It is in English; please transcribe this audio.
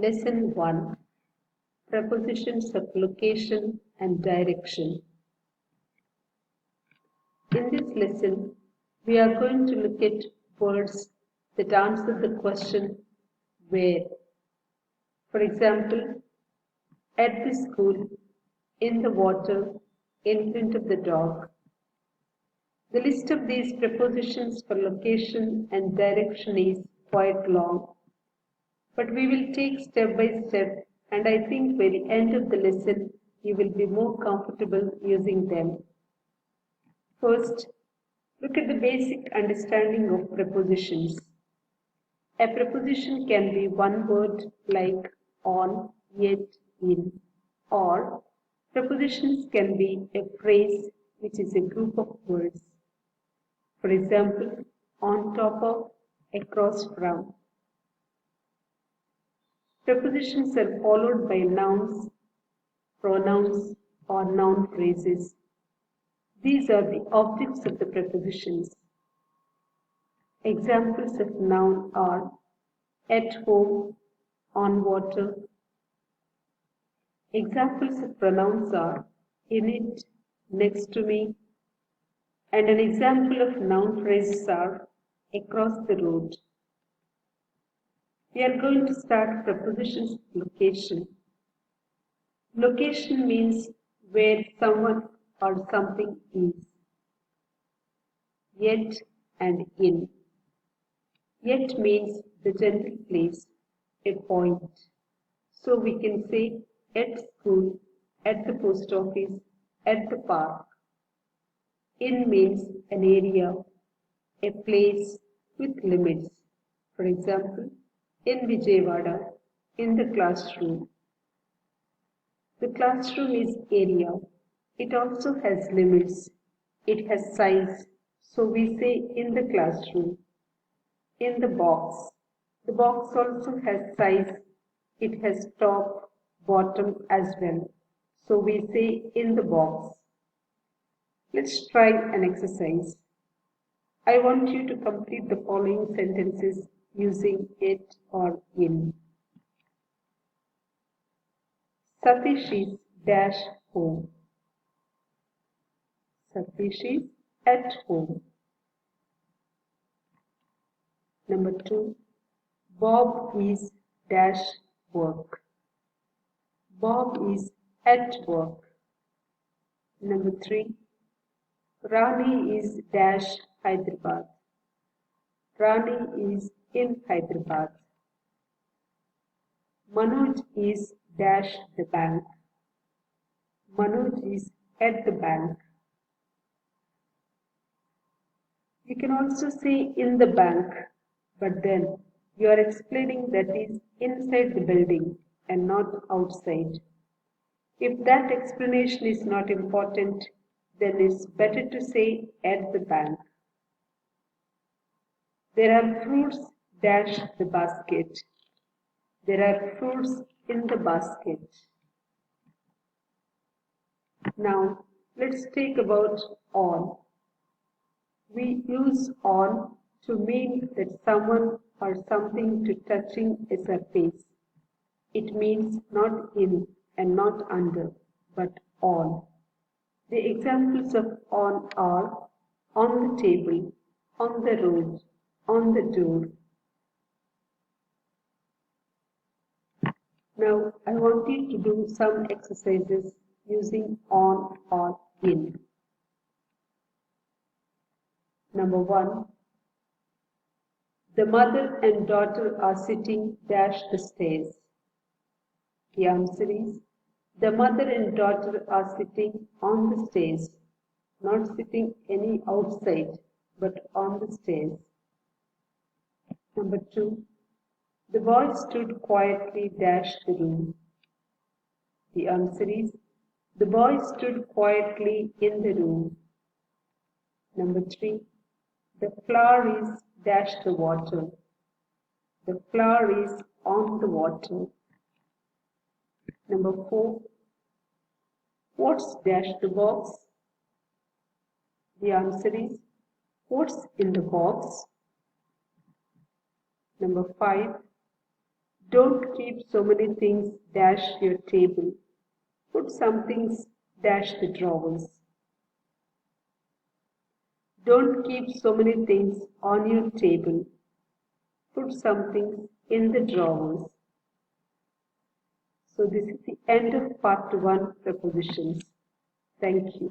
Lesson 1. Prepositions of Location and Direction. In this lesson, we are going to look at words that answer the question where. For example, at the school, in the water, in front of the dog. The list of these prepositions for location and direction is quite long, but we will take step by step, and I think by the end of the lesson you will be more comfortable using them. First, look at the basic understanding of prepositions. A preposition can be one word like on, yet, in, or prepositions can be a phrase which is a group of words. For example, on top of, across from. Prepositions are followed by nouns, pronouns, or noun phrases. These are the objects of the prepositions. Examples of noun are at home, on water. Examples of pronouns are in it, next to me. And an example of noun phrases are across the road. We are going to start prepositions of location. Location means where someone or something is. Yet and in. Yet means the general place, a point. So we can say at school, at the post office, at the park. In means an area, a place with limits. For example, in Vijayawada, in the classroom. The classroom is area. It also has limits. It has size. So we say in the classroom. In the box. The box also has size. It has top, bottom as well. So we say in the box. Let's try an exercise. I want you to complete the following sentences using it or in. Satish is dash home. Satish is at home. Number 2. Bob is dash work. Bob is at work. Number 3. Rani is dash Hyderabad. Rani is in Hyderabad. Manoj is dash the bank. Manoj is at the bank. You can also say in the bank, but then you are explaining that is inside the building and not outside. If that explanation is not important, then it's better to say at the bank. There are fruits dash the basket. There are fruits in the basket. Now, let's take about on. We use on to mean that someone or something to touching a surface. It means not in and not under, but on. The examples of on are on the table, on the road, on the door. Now, I want you to do some exercises using on or in. Number 1. The mother and daughter are sitting dash the stairs. The answer is, the mother and daughter are sitting on the stairs, not sitting any outside, but on the stairs. Number 2. The boy stood quietly dash the room. The answer is, the boy stood quietly in the room. Number 3. The flower is dash the water. The flower is on the water. Number 4. What's dash the box? The answer is, what's in the box? Number 5. Don't keep so many things dash your table. Put some things dash the drawers. Don't keep so many things on your table. Put some things in the drawers. So this is the end of part 1 prepositions. Thank you.